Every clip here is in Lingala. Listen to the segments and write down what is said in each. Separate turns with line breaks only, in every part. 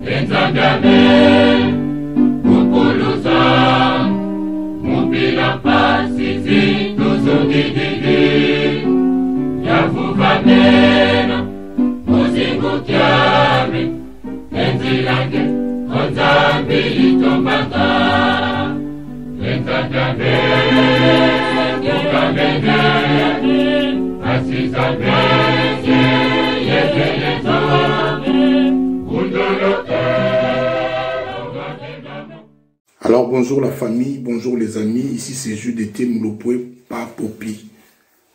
Enzandame, Mupuluza, Mupila Pasizi, Tuzungididi, Yavuvamena, Muzingu Kiame, Enzilage, Onzambi Itombata, Enzandame, Mukamene, Asizame, Yeyeyezo,
Alors bonjour la famille, bonjour les amis, ici c'est Jules Moulopoué par Popi.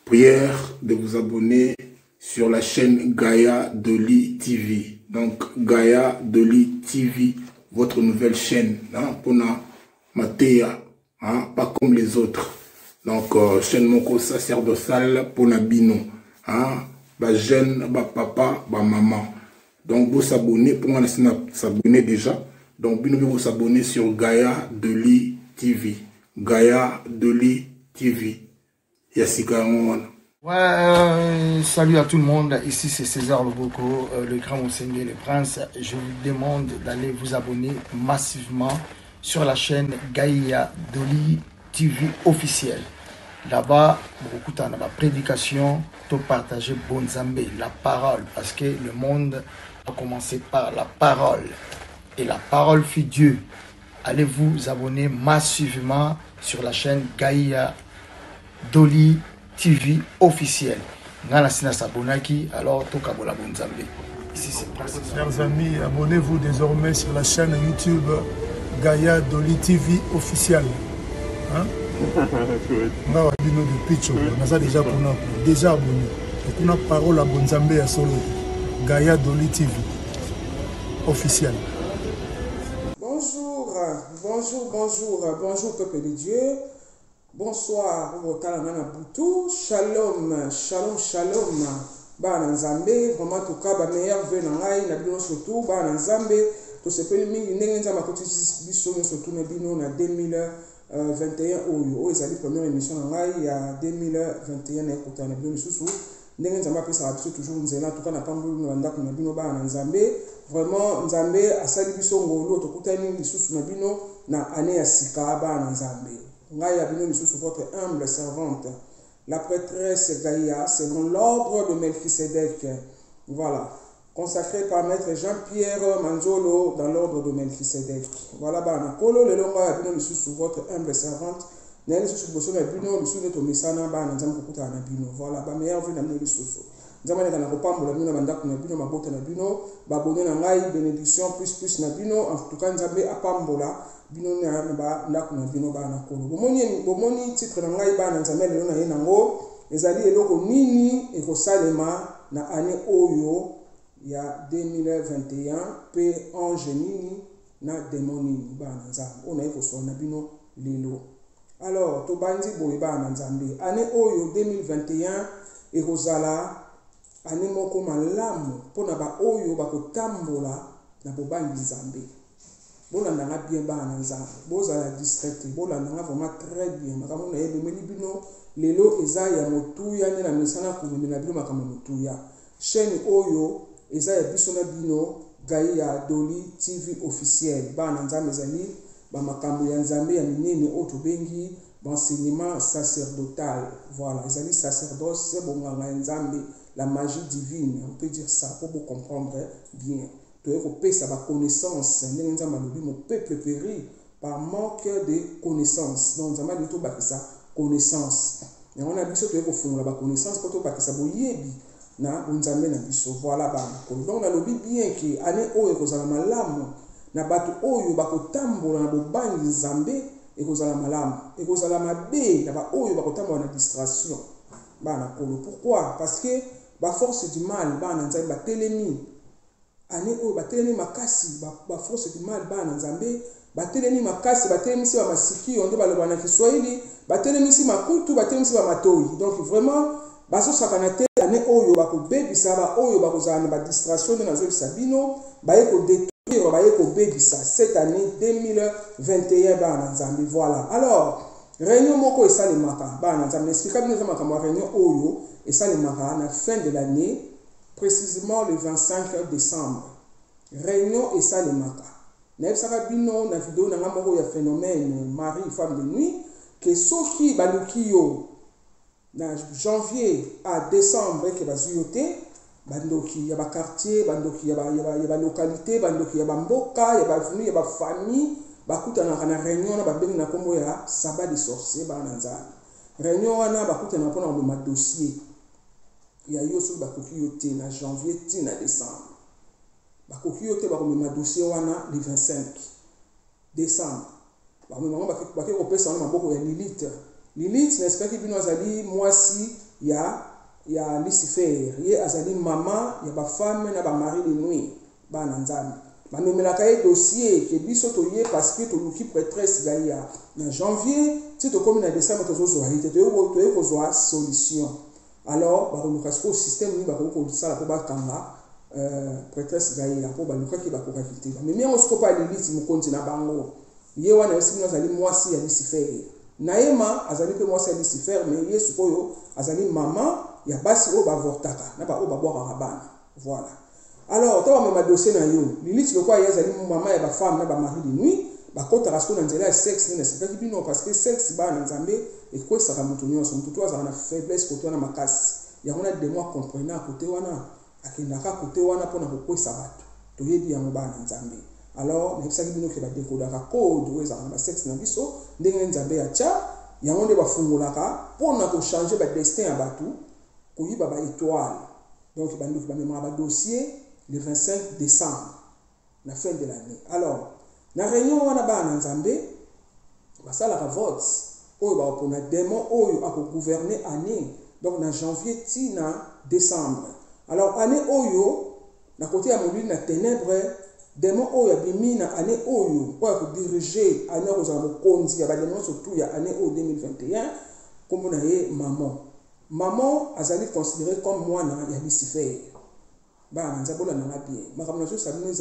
Prière de vous abonner sur la chaîne Gaïa Doli TV. Donc Gaïa Doli TV, votre nouvelle chaîne, hein, pour Matéa, hein, pas comme les autres. Donc chaîne Moko sacerdotale pour Nabino, hein, ba jeune, ba papa, ba maman. Donc vous s'abonnez, pour moi s'abonner déjà. Donc vous vous abonner sur Gaïa Doli TV. Gaïa Doli TV. Yassika Mouana.
Ouais, salut à tout le monde. Ici c'est César Loboko, le grand Monseigneur le Prince. Je vous demande d'aller vous abonner massivement sur la chaîne Gaïa Doli TV officielle. Là-bas, beaucoup de prédication, tout partager bon Zambé, la parole, parce que le monde a commencé par la parole. Et la parole fut Dieu. Allez vous abonner massivement sur la chaîne Gaïa Doli TV officielle. Alors, Tokabola Bonzambé. Ici, c'est Prince.
Chers amis, abonnez-vous désormais sur la chaîne YouTube Gaïa Doli TV officielle. Hein? On a de pitch, on a déjà abonné. Et on a parole à Bonzambé à Solo. Gaïa Doli TV officielle.
Bonjour peuple de Dieu. Bonsoir Kalamana Boutou. Shalom. Bana Nzambe, vraiment tout cas meilleur vœu dans l'aïe, na bino surtout Bana Nzambe, tout ce que mingi nengenza makoti biso surtout na bino na 2021 oyo ezali première émission dans l'aïe il y a 2021 na kota na bino susu nengenza mapesa biso toujours nzela tout cas na pambulu na ndako na bino Bana Nzambe. Vraiment Nzambe asali biso ngolo tokutani lisusu na bino na année ya sika Bana Nzambe. Ngai ya bino lisusu votre humble servante, la prêtresse Gaïa, selon l'ordre de Melchisedec. Voilà, consacré par maître Jean-Pierre Manzolo dans l'ordre de Melchisedec. Voilà, Bana Kolo le longa ya bino lisusu votre humble servante. Na lisusu boso na bino lisusu to misana Bana Nzambe kokuta na bino. Voilà, ba meilleur vœu na bino lisusu. Nzambe na kopambola bino bandako na bino mabota na bino babone na ngai bénédiction plus na bino en tout cas Nzambe apambola bino na ba ndako na bino Bana Kolo bomoni titre na ngai Bana Nzambe lelo na ye nango ezali eloko nini ekosalema na année oyo ya 2021 pe ange nini na démon nini Bana Nzambe ona ekosola na bino lelo. Alors to bandi boye Bana Nzambe année oyo 2021 ekozala année moko malamu pona ba oyo bakotambola na bobangi Nzambe. Bolanda nga bien Bana Nzambe, bozala distraite, bolanda nga vraiment très bien. Makambo na yebe meli bino lelo eza ya motuya nde na misana kumemela bino makambo motuya. Chaîne oyo eza ya biso na bino Gaïa Doli TV officielle. Bana Nzambe ezali ba makambo ya Nzambe ya minene oyo tobengi enseignement sacerdotal. Voilà, ezali sacerdoce bonganga Nzambe, la magie divine, on peut dire ça pour vous comprendre bien. Tu es ça va connaissance. Mon peuple périt par manque de connaissance. Donc, nous avons dit ça connaissance. Et on a dit que tu es la connaissance pour toi ça boyebi na unzambe na biso. Voilà ba. Donc on a lobby bien que année oyo kozala malamu na batu oyo bakotambola na bobangi Nzambe ekozala malamu. Ekozala mabe na ba oyo bakotambola na distraction. Bana kolo. Pourquoi? Parce que ba force du mal Bana Nzambe ba telemi année oyo batelemi makasi ba force du mal Bana Nzambe batelemi makasi batelemi si ba masiki onde baloba na Kiswahili batelemi si makutu batelemi si ba matoi. Donc vraiment bazo sakana te année oyo bakobebisa ba oyo bakozala na ba distraction na zo bisabino baye ko détruire baye ko bebisa cette année 2021 Bana Nzambe. Voilà. Alors réunion moko esalemaka Bana Nzambe explique bino makambo réunion oyo esalemaka na fin de l'année, précisément le 25 décembre. réunion esalemaka nayebisaka bino na video na nga moko ya phénomène mari femme de nuit ke soki baluki yo na janvier à décembre ke bazwi yo te bandoki ya baquartier bandoki ya balocalité bandoki ya bamboka ya bavenu ya bafamille bakutanaka na réunion na babengi na nkombo ya sabat de sorcier bana na nzambe réunion wana bakutanaka mpona komema dossier ya yo soki bakoki yo te na janvier ti na décembre bakoki yo te bakomema dossier wana le 25 décembre bakomema ngo bake kopesa wana maboko ya Lilith naespeki bino azali mwasi ya Lucifer ye azali mama ya bafemme na bamari de nuit bana nzambe bamemelaka ye dossier ke biso toye parce que toluki prêtresse Gaïa na janvier ti tokomi na décembre tozozwa ye te toye kozwa solution alors bakoluka sikoyo système nini bakoki kosala mpo bakanga prêtresse Gaïa mpo balukaki bakokaki te bamemi yango sikoyo mpo ya Lilith mokonzi na bango ye wana yesi bino azali mwasi ya Lucifer Naema azali pe mwasi ya Lucifer mais ye sikoyo azali mama ya basi oyo bavortaka na ba oyo babwakaka bana voilà alors to bamema dossier na yo Lilith lokwa ye azali mama ya bafemme na bamari de nuit bakotaka sikoyo na nzela ya sexe nini nasepelaki bino parce que sexe bana na nzambe ekwesaka moto nyonso moto to azalaka na faiblesse kote wana makasi yango na demo akomprena kote wana akendaka kote wana mpona kokwesa bato toyebi yango bana na nzambe alors nayebisaki bino ke badekodaka code oyo ezalaka na basexe na biso ndenge nzambe ya tya yango nde bafungolaka mpona kochange badestin ya bato koyiba baétoile donc bandoki bamemaka badossier le 25 décembre na fin de l'année alors na réunion wana bana nzambe basalaka vote oyo bakopona démon oyo akogouverner année donc na janvier ti na décembre alors année oyo na côté ya molili na ténèbre démon oyo abimi na année oyo akodirige année okozala mokonzi ya badémon surtout ya année oyo 2021 kombo na ye maman azali considéré comme mwana ya Lucifer bana nzambe olandanga bien makambo na nyonso sabino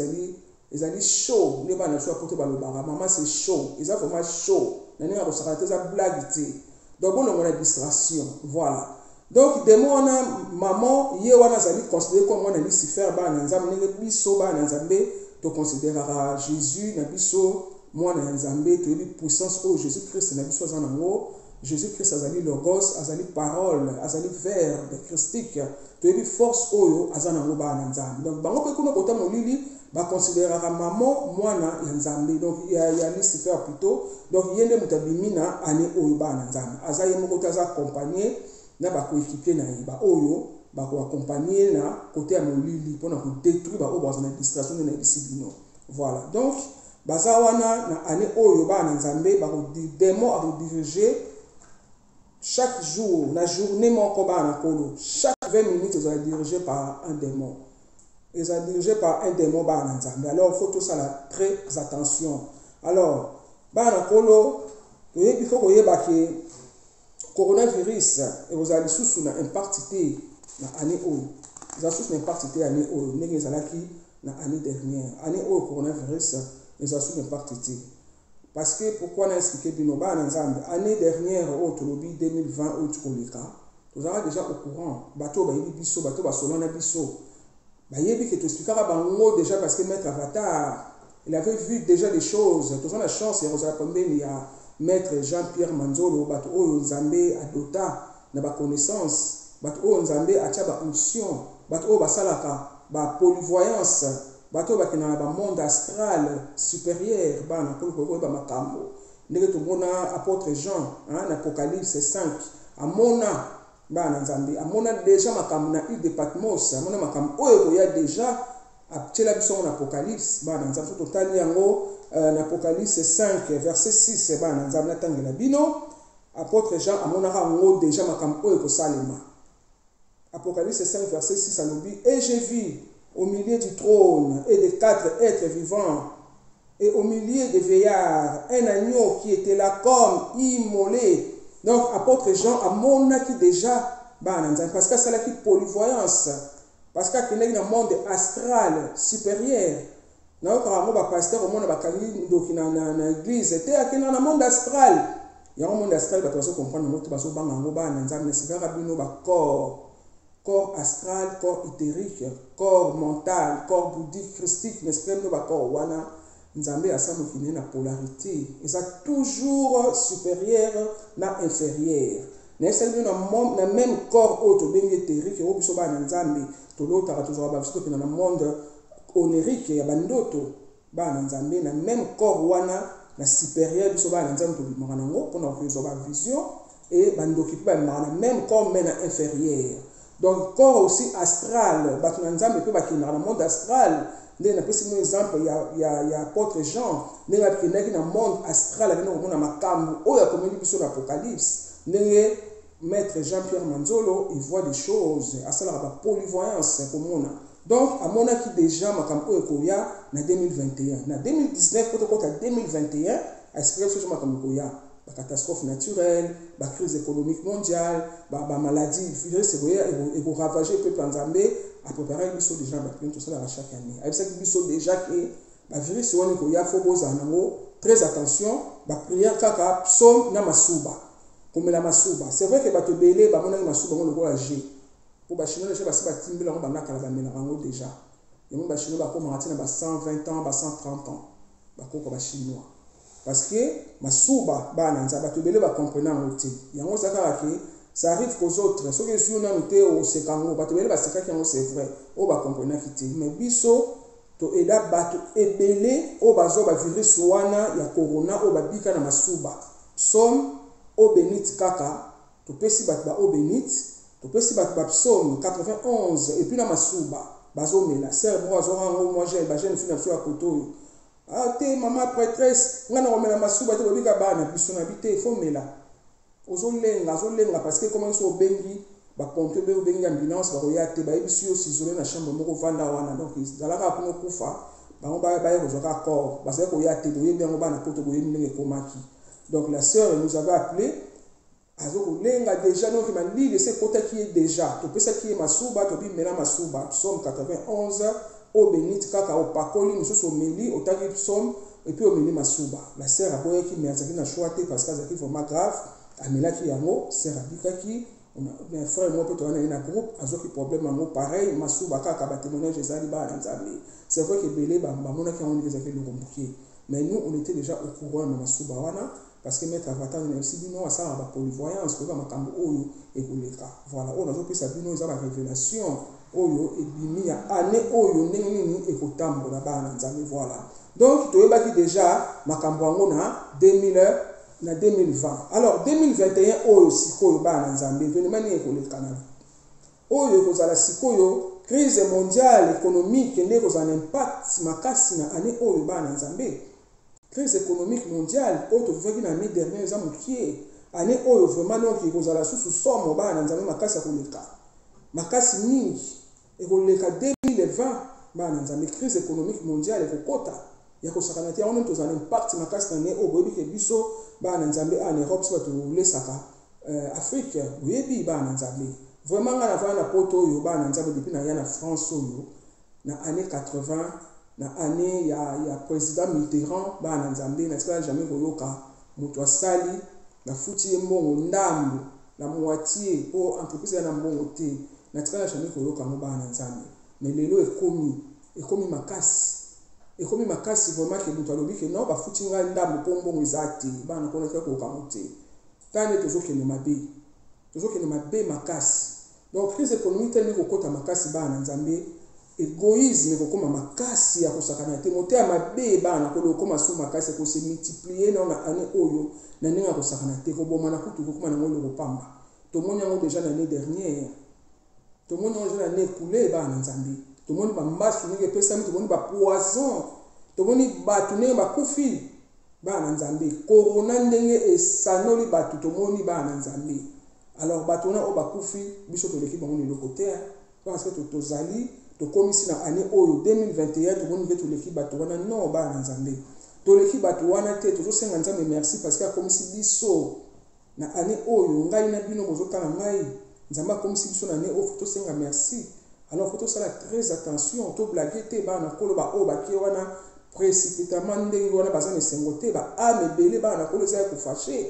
ezali show nde bana nyonso akote balobaka mama c'est show eza vraiment show na ndenge akosaka te eza blague te donc bolongo na distraction voilà donc démon wana maman ye wana azali considéré comme mwana Lucifer bana nzambe ndenge biso bana nzambe toconsidéraka Jésus na biso mwana ya nzambe toyebi puissance oyo Jésus Christ na biso aza nango Jésus Christ azali logos azali parole azali verbe christique toyebi force oyo aza nango bana nzambe donc bango mpe kuna kota molili baconsidéraka maman mwana ya nzambe donc ya Lucifer plutôt donc ye nde moto abimi na année oyo bana nzambe aza ye moko te aza accompagné na bakoéquipier na ye baoyo bakoaccompagné na côté ya molili mpona kodétruire baoyo baza na distraction nde na yebisi bino voilà donc baza wana na année oyo bana nzambe démon akodirige chaque jour la journée moko bana kolo chaque 20 minutes ils sont dirigés par un démon ils sont dirigés par un démon bana nzambe alors il faut tout ça là très attention alors bana kolo toyebi faut koyeba ke coronavirus et vous allez sous na impact te na année oyo za sous na impact te année oyo ndenge ezalaki na année dernière année oyo coronavirus ils ont sous impact te parce que pourquoi on a expliqué bino bana nzambe année dernière au tolobi 2020 au tukoleka nous avons déjà au courant bateau bayebi biso bateau basolana biso bayebi que tu expliquera bango déjà parce que maître Avatar il avait vu déjà des choses tous on a chance ya kozala pembeni ya maître Jean-Pierre Manzolo bato oyo nzambe adota na ba connaissance bato oyo nzambe atia ba onction bato oyo basalaka ba polyvoyance bato bakina ba monde astral supérieur bana ko ba makambo ndenge tumona apôtre Jean en Apocalypse 5 amona bana nzambe amona déjà makambo na île de Patmos amona makambo oyo ko ya déjà aptela biso en Apocalypse bana nzambe totali yango en Apocalypse 5 verset 6 bana nzambe na tangela bino apôtre Jean amona rango déjà makambo oyo ko salema Apocalypse 5 verset 6 alobi et j'ai vu au milieu du trône et des 4 êtres vivants, et au milieu des veillards, un agneau qui était là comme immolé. Donc, apôtre Jean a monaki déjà, parce que c'est là qui polyvoyance, parce qu'il y a un monde astral supérieur. Nous avons un pasteur au monde dans l'église, il y a un monde astral. Il y a un monde astral, il y a un monde astral, il y a un monde astral, corps astral, corps éthérique, corps mental, corps bouddhique, christique, n'est-ce pas, corps wana, Nzambe a ça qui na polarité. Et ça toujours supérieur na inférieur. N'est-ce pas, na même corps auto bien éthérique, et au biso ba Nzambe, to l'autre a toujours ba biso dans le monde onérique, ya bandoto, ba Nzambe na même corps wana na supérieur biso ba Nzambe to bimaka nango pour na ko ba vision et bandoki pa na même corps mais na inférieur. Donc, corps aussi astral, Batunanzam peut battre dans le monde astral. Nous avons un exemple, il y a apôtre Jean, nous avons un monde astral, nous avons un camp, où il y a comme il sur l'Apocalypse. Nous avons maître Jean-Pierre Manzolo, il voit des choses, à ça, la polyvoyance, comme on a. Donc, à mon avis, déjà, ma camp, il y a en 2021. En 2019, quand on 2021, à ce que je me la catastrophe naturelle, la crise économique mondiale, la maladie, le virus, et pour ravager le peuple en Zambie, à préparer le virus déjà, tout ça chaque année. Avec ça, le virus déjà que le virus, il faut très attention, la prière, kaka, psaume, na masuba. Comme la masuba. C'est vrai que tu belé, bah, mon ami masuba, on le voit agir. Pour les Chinois, je sais pas si tu as déjà. Et les Chinois, comme on a 120 ans, 130 ans. Les Chinois. Parce que masuba bana nzaba tobele ba comprendre ngoti yango zakara ke ça arrive aux autres ceux qui sont na muté au sekango ba tobele ba seka ki c'est vrai o ba comprendre kiti mais biso to eda bato ebele o bazo ba virus wana ya corona o ba bika na masuba psaume o benit kaka to pesi bato ba o benit to pesi bato ba psaume 91 et puis na masuba bazo mela serre moi zo rango moi j'ai ba jeune fille na so ya koto. Ah, te maman prêtresse, on a remis la masuba, tu vas dire que biso na bité, faut mela. Ozolenga parce que comment so bengi, ba compter be bengi ambulance, ba royate, ba ibisio s'isoler na chambre moko vanda wana. Donc zalaka ko kufa, ba on ba rejoindre corps, parce que royate doye bien ba na poto boye ndenge komaki. Donc la sœur nous avait appelé azo lenga déjà donc ma lille c'est côté qui est déjà, tu peux ça qui est masuba, tu peux mela masuba, Psaume 91 au bénit kaka au pakoli nous sommes meli au tagi psaume et puis au meli masuba la sœur a boye qui mais ça qui n'a choisi parce que ça qui vraiment grave amela qui yango sœur abika qui on a un frère moi peut on a un groupe azo qui problème yango pareil masuba kaka ba témoignage ezali ba nzambe c'est vrai que belé ba mona qui on les a fait le compliqué mais nous on était déjà au courant de masuba wana parce que mettre avatar na aussi bino ça ba polyvoyance ko ba makambo oyo et koleka voilà on a zo pesa bino za ba révélation oyo ebimi ya année oyo ndenge nini ekotambola bana nzambe voilà donc toyebaki déjà makambo yango na 2020 alors 2021 oyo sikoyo bana nzambe événement nini ekoleka na oyo ekozala sikoyo crise mondiale économique ndenge ekozala impact makasi na année oyo bana nzambe crise économique mondiale oyo tofaki na année dernière eza mokie année oyo vraiment donc ekozala susu somo bana nzambe makasi ya koleka makasi mingi ekoleka 2020 bana nzambe crise économique mondiale ekokota ya kosakana te yango tozala impact makasi na ne oboyebi ke biso bana nzambe en Europe so batolesaka Afrique oyebi bana nzambe vraiment nga navana na poto oyo bana nzambe depuis na ya na France oyo na année 80 na année ya président Mitterrand bana nzambe na tsala jamais koyoka moto asali na futi mbongo ndambo la moitié pour entreprise ya na mbongo te na tsala jamais koyoka mo bana nzambe mais lelo ekomi makasi vraiment que moto alobi ke non ba futi nga ndambo po mbongo ezati bana kona ka koyoka mote tane tozokende mabe makasi donc crise économique telle kokota makasi bana nzambe égoïsme kokoma makasi ya kosakana te mote ya mabe bana kolokoma so makasi ko se multiplier na année oyo na ndenge kosakana te ko bomana kutu kokoma na ngolo kopamba to moni yango déjà l'année dernière to moni yango déjà l'année écoulée bana nzambe to moni ba masu ndenge pesa mi to moni ba poison to moni ba tunenge ba kufi bana nzambe corona ndenge esanoli batu to moni bana nzambe alors batona o ba kufi biso to leki bango ni lokote parce que tozali to komisi na année oyo 2021 to moni beto leki batu wana non bana nzambe to leki batu wana te to senga nzambe merci parce que komisi biso na année oyo ngai na bino bozotala ngai nzamba komisi biso na année oyo to senga merci alors faut to sala très attention to blaguer te bana kolo ba o ba ki wana précipitamment ndenge wana bazana sengote ba ame belé bana kolo za ko fâcher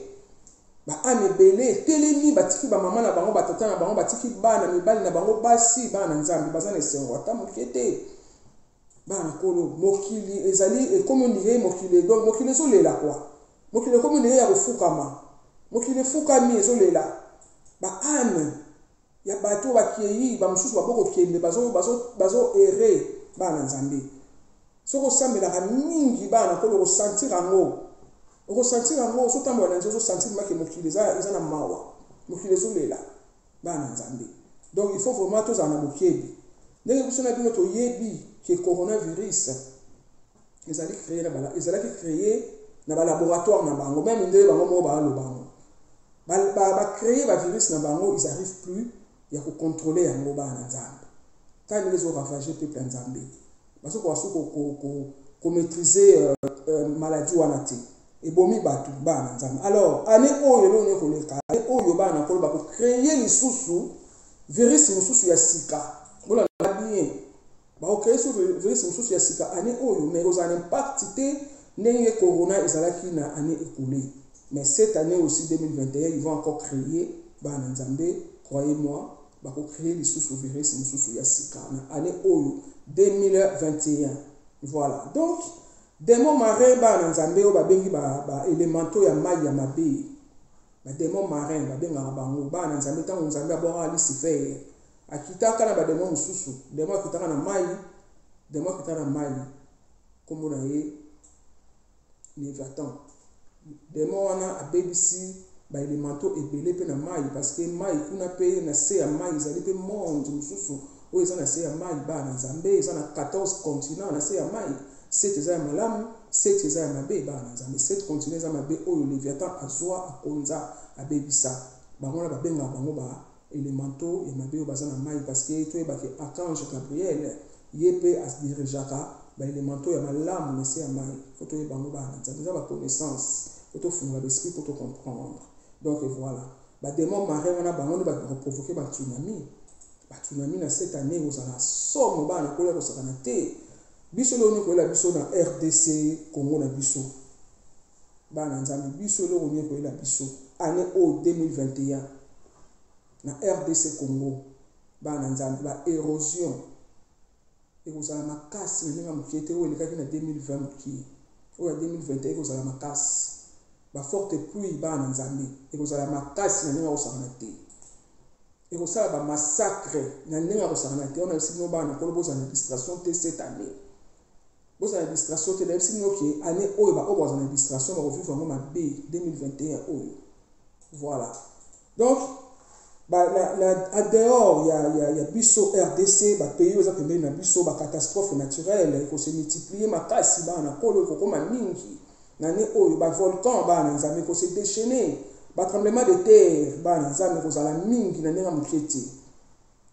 ba ame belé telemi batiki ba maman na bango batata na bango batiki bana mibali na bango basi bana nzambe baza na esengo ata mokete bana kolo mokili ezali ekomondire mokili donc mokili ezolela kwa mokili ekomondire ya kofukama mokili efukami ezolela ba ame ya bato bakieyi bamosusu babokokende bazo ere bana nzambe soko osambelaka mingi bana kolo kosentir yango okosentir yango ozotambola na nzela ozosentir make mokili eza na mawa mokili ezolela bana nzambe donc il faut vraiment tozala na bokebi ndenge biso na bino toyebi ke coronavirus ezalaki créé na balaboratoire na bango même ndenge bango moko baalobango bacréé bavirus na bango ils arrivent plus ya kocontrôler yango bana nzambe ta ndenge ezoravage peuple ya nzambe bazokoka so komaîtriser maladie wana te ebomi bato bana nzambe alors ane oyo eloni koleka ane oyo bana koloba kocréer lisusu virus mosusu ya sika bolanda bien bakocréer so virus mosusu ya sika ane oyo mais kozala impact te ndenge corona ezalaki na année écoulée mais cette année aussi 2021 ils vont encore créer bana nzambe croyez-moi bakocréer lisusu virus mosusu ya sika na année oyo 2021 voilà donc démon marin bana nzambe oyo babengi ba élémentaux ya mai ya mabe ba démon marin babengaka bango bana nzambe ntango nzambe abwaka Lucifer akitaka na badémon mosusu démon akitaka na mai kombo na ye Léviathan démon wana abebisi ba élémentaux ebele mpe na mai parce que mai kuna mpe na se ya mai ezali mpe monde mosusu oyo eza na se ya mai bana nzambe eza na 14 continent na se ya mai 7 eza ya malamu 7 eza ya mabe bana nzambe 7 continent eza mabe oyo Léviathan azwa akonza abebisa bango na babengaka bango ba élémentaux ya mabe oyo baza na mai parce que toyebaki archange Gabriel ye mpe adirigeaka ba élémentaux ya malamu na se ya mai fo toyeba bango bana nzambe eza baconnaissance fo tofungola besprit po tocomprendre donc voilà badémon marin wana bango nde baprovoke batsunami na cette année ozala somo bana kolia kosakana te biso leo ni koyela biso na RDC Congo na biso bana nzambe biso leo ni koyela biso année au 2021 na RDC Congo bana nzambe ba érosion ekozala makasi na ndenge mokete oyo elekaki na 2020 moki oyo ya 2021 ekozala makasi ba forte pluie bana nzambe ekozala makasi na ndenge kosakana te ekosala ba massacre na ndenge kosakana te on a aussi no bana kolo bozala distraction te cette année bozala distraction te na sino ke année oyo ba obo bozala distraction ba revivre vraiment mabe 2021 oyo voilà donc à dehors il y a biso RDC ba pays oza pembeni na biso ba catastrophe naturelle ko se multiplier makasi bana kolo ko koma mingi na ne oyo ba volcan bana nzambe ko se déchaîner ba tremblement de terre bana nzambe ko zala mingi na ndenge mokete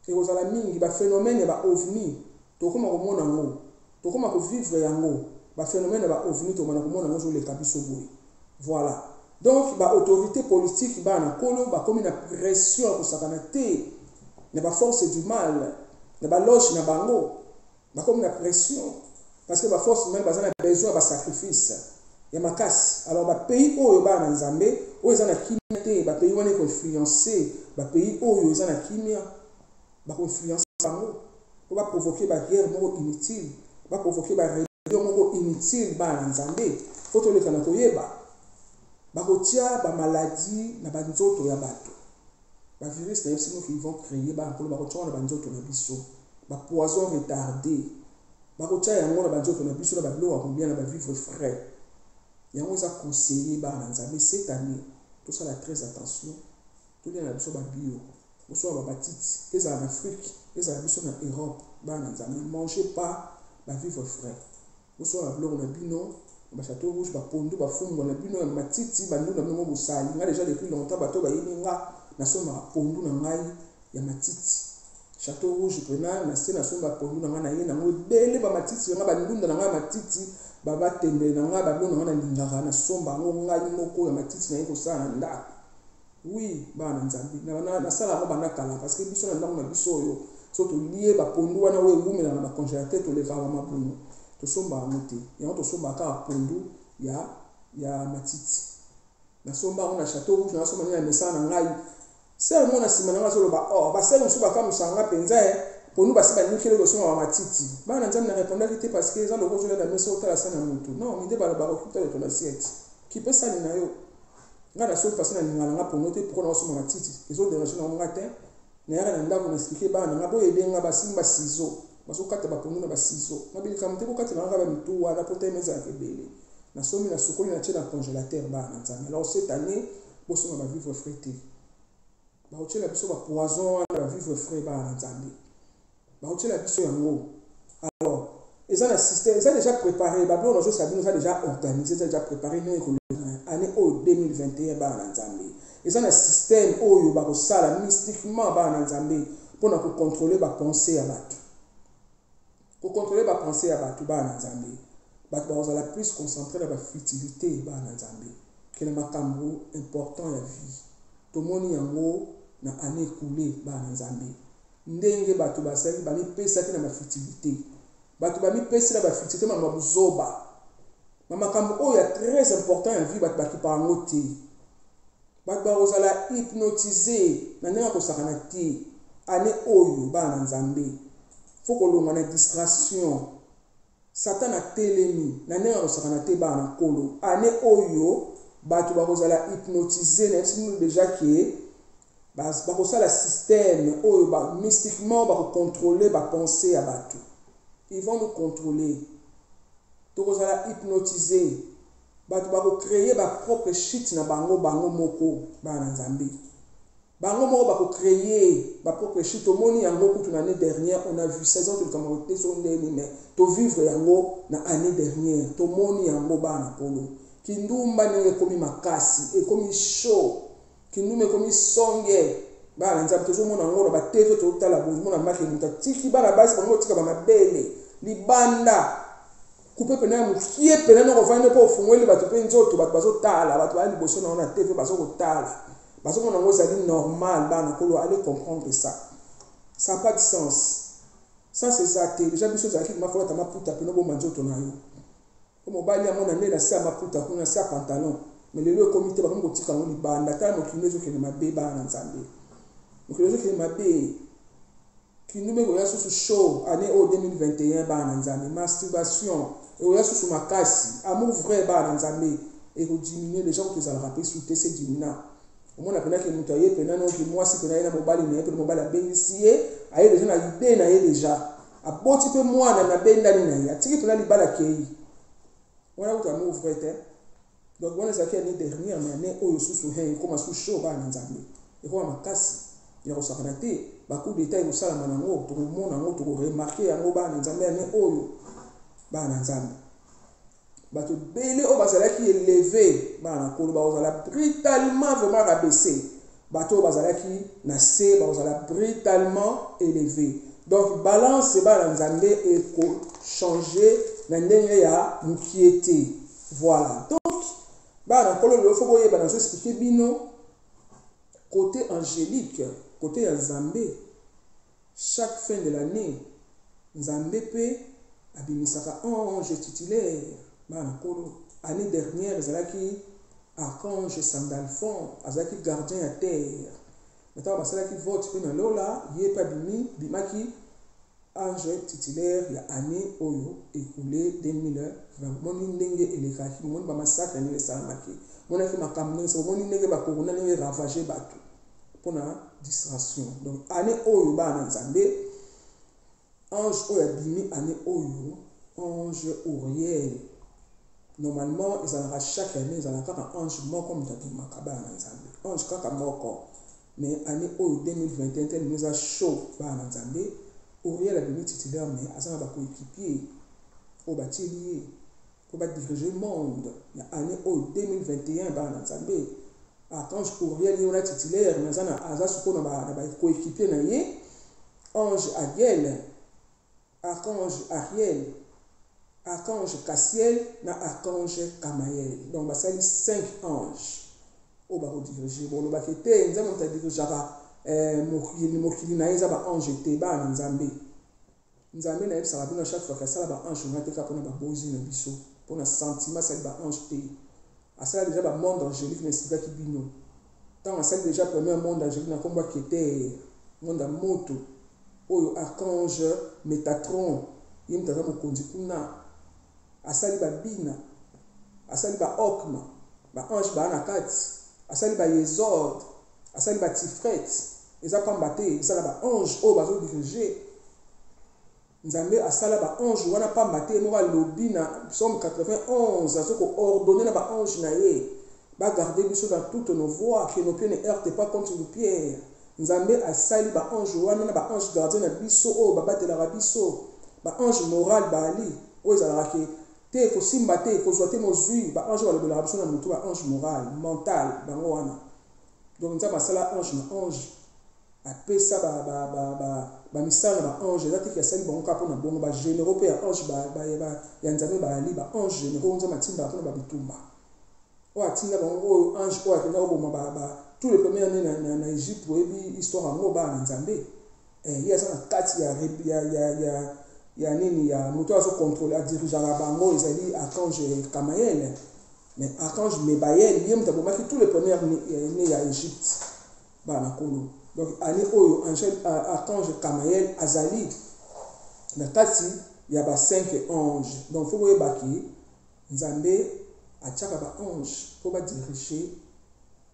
e ko zala mingi ba phénomène ba ovni to koma ko mona ngo to koma ko vivre yango ba phénomène ba ovni to mona ko mona ngo zo le kabiso boy voilà. Donc ba autorité politique bana kolo ba comme na pression ko sakana te na ba force du mal na ba loge na bango ba comme na pression parce que ba force même bazana besoin ba sacrifice ya makasi alors ba pays oyo bana nzambe oyo ezana kimia te ba pays wana ko influencer ba pays oyo ezana kimia ba ko influencer bango ko ba provoquer ba guerre moko inutile ba provoquer ba rébellion moko inutile bana nzambe foto le kana koyeba bakotia ba maladie na banzoto ya bato ba virus na yebisi qui vont créer ba kolo bakotia na banzoto na biso ba poison retardé bakotia yango na banzoto na biso na ba bilo combien na ba vivre frais yango za conseiller ba na nzambe cette année tout ça la très attention tout les na biso ba bio biso ba batiti eza en Afrique eza biso na Europe ba na nzambe mangez pas ba vivre frais biso ba bilo na bino ba château rouge ba pondu ba fungo na bino ya matiti ba nduna mengo musali nga déjà depuis longtemps bato ba yininga na soma pondu na ngai ya matiti château rouge pena na se na soma pondu na ngai na yina ngo bele ba matiti nga ba ndunda na ngai matiti ba batembe na ngai ba nduna na ndingaka na somba ngo ngai moko ya matiti na yiko sana ndako oui ba na nzambi na sala ko banda kala parce que biso na ndako na biso yo so to lié ba pondu wana we wumela na ba congélateur to leva ba mabunu to somba mote yango to somba ka pondu ya matiti na somba on a château rouge na somba na mesa na ngai sel mona sima na ngazo ba oh ba sel musuba kama musanga penza pour nous basi ba nikele ko soma matiti ba na nzambe na répondre que parce que za loko jola na mesa otala sana mutu non mi de ba ba okuta le ton assiette qui peut ça na yo nga na so passer na ngala nga pour noter pour na soma matiti les autres dérange na ngata na yara na ndako na expliquer ba na ngabo ebenga ba simba ciseaux baso kata ba pondu na ba ciseaux na bili kamte ko kata na nga ba mitu wana pote meza ya kebele na somi na sokoli na tchela congélateur ba na nzambe alors cette année boso ma vivre frais ba otchela biso ba poison na ba vivre frais ba na nzambe ba otchela biso yango alors ils ont un système ils ont déjà préparé ba blo no sabino ça déjà organisé déjà préparé mais année 2021 ba na nzambe ils ont un système oyo ba ko sala mystiquement ba na nzambe pour na ko contrôler ba pensée ya bato ko contrôler ba pensée ya bato ba na nzambe bato ba la plus concentré na ba futilité ba na nzambe kele makambo important ya vie tomoni yango na année écoulée ba na nzambe ndenge bato basali ba mi pesa na ba futilité bato ba mi pesa na ba futilité ma buzoba makambo oyo ya très important ya vie bato bakipa yango te bato bazala hypnotisé na ndenge kosakana te année oyo ba na nzambe faut kolonga na distraction satan a telemi na ndenge kosakana te ba na kolo année oyo bato bazala hypnotisé na sino déjà que bakosala système oyo mystiquement bakocontrôler bapenser ya bato ils vont nous contrôler tokozala hypnotisé bato bakocréer propre shit na bango moko bana nzambe bango moko bakocréer propre shit omoni yango kutu na année dernière on a vu 16 ans tolikamaka te so ndeni mais to vivre yango na année dernière tomoni yango bana polo kindumba ndenge ekomi makasi ekomi show kindumba ekomi songe bana nzambe tozomona yango na batv totala bozomona marke muta tiki bana basi bango tika bamabele libanda coupe pena mukie pena no kovanda po fungweli bato pe nzoto bato bazotala bato bali liboso na ona tv bazokotala bazomona yango ezali normal bana kolo aller comprendre ça n'a pas de sens ça c'est ça te déjà biso ezalaki mafolata maputa pena bomba nzoto na yo mobali amona nde na sa maputa kuna sa pantalon mais lelo comité ba ngo tika ngo libanda tala mokinde ezokende mabe bana nzambe mokinde ezokende mabe kinume ko yasu su show année 2021 bana nzambe masturbation et yasu su makasi amour vrai bana nzambe et ko diminuer les gens qui ont rappelé sous TC dimina au moins apena que mutu aye pena no ki mwasi pena ina mobali na pena mobali abengisie aye déjà na idée na ye déjà aboti pe mwana na benda ni na ye atiki pena libala kei wana uta amour vrai te donc wana ça qui année dernière mais année oyo susu hen comme sous show bana nzambe et ko makasi ya kosakana te baku d'état ekosalama nango tokomona yango tokoremarke yango bana nzambe ane oyo bana nzambe bato bele oyo bazalaki élevé bana kolo bazala brutalement vraiment rabaissé bato oyo bazalaki na se bazala brutalement élevé donc balance bana nzambe ekochanger na ndenge ya mukiete voilà donc bana kolo lelo fo boyeba nazo expliquer bino côté angélique côté ya Nzambe chaque fin de l'année Nzambe pe abimisaka ange titulaire bana kolo année dernière ezalaki archange Sandalphon azalaki gardien ya terre maintenant basalaki vote pe na lola ye pa bimaki ange titulaire ya année oyo écoulé 2020 moni ndenge elekaki moni ba massacre ni esalamaki moni ki makambo ni so moni ndenge ba corona ni ravager bato pour la distraction donc année oyo bana nzambe ange oyo abimi année oyo ange Uriel normalement ils en chaque année ils en kaka ange moko comme tabimaka bana nzambe ange kaka moko mais année oyo 2021 tel nous a chaud bana nzambe Uriel abimi titulaire mais azana ba coéquipier au batilier pour ba diriger monde na année oyo 2021 bana nzambe archange Uriel yona titulaire mais azana azasuko na ba coéquipier na ye ange Ariel archange Ariel archange Cassiel na archange Kamael donc basali 5 anges au ba diriger bon ba kete nzambe mta dirigeara mokili na yeza ba ange te ba nzambe nzambe na yebisa bino chaque fois que ça ba ange na te ka pona ba bozi na biso pona sentiment ça ba ange te asala déjà monde angélique na esikaki bino ntango asali déjà premier monde angélique na kombo akete monde ya moto oyo archange Métatron ye moto aza mokonzi kuna asali babina asali baokma baange baa na kati asali bayezorde asali batifrete eza pamba te esala baange oyo bazodirige nzambe asala baange wana pamba te moko alobi na psaume 91 azokoordonne na baange na ye bagarde biso dans toutes nos voies que nos pieds ne heurtent pas contre le pierre nzambe asali baange wana na baange gardien na biso oyo babatelaka biso baange moral baali oyo ezalaka ke te kosimba te kozwa te mozwi baange balobelaka biso na motu baange moral mental bango wana donc nzambe asala ange na ange apesa bamisala na baange eza teke asali bango kaka mpona bongo bagénéraux mpe ya ange ya nzambe baali baange généraux nzambe atindaka mpona babitumba oyo atinda bango oyo ange oyo akenda koboma tous les premiers années na Égypte oyebi histoire yango bana na nzambe ye aza na kati ya nini ya moto azocontrôle adirigeaka bango ezali archange Kamael mais archange Mebael ye moto abomaki tous les premiers années ya Égypte bana kolo donc année oyo archange Kamael azali na kati ya ba 5 anges donc faut boyebaki nzambe atiaka baange mpo badirige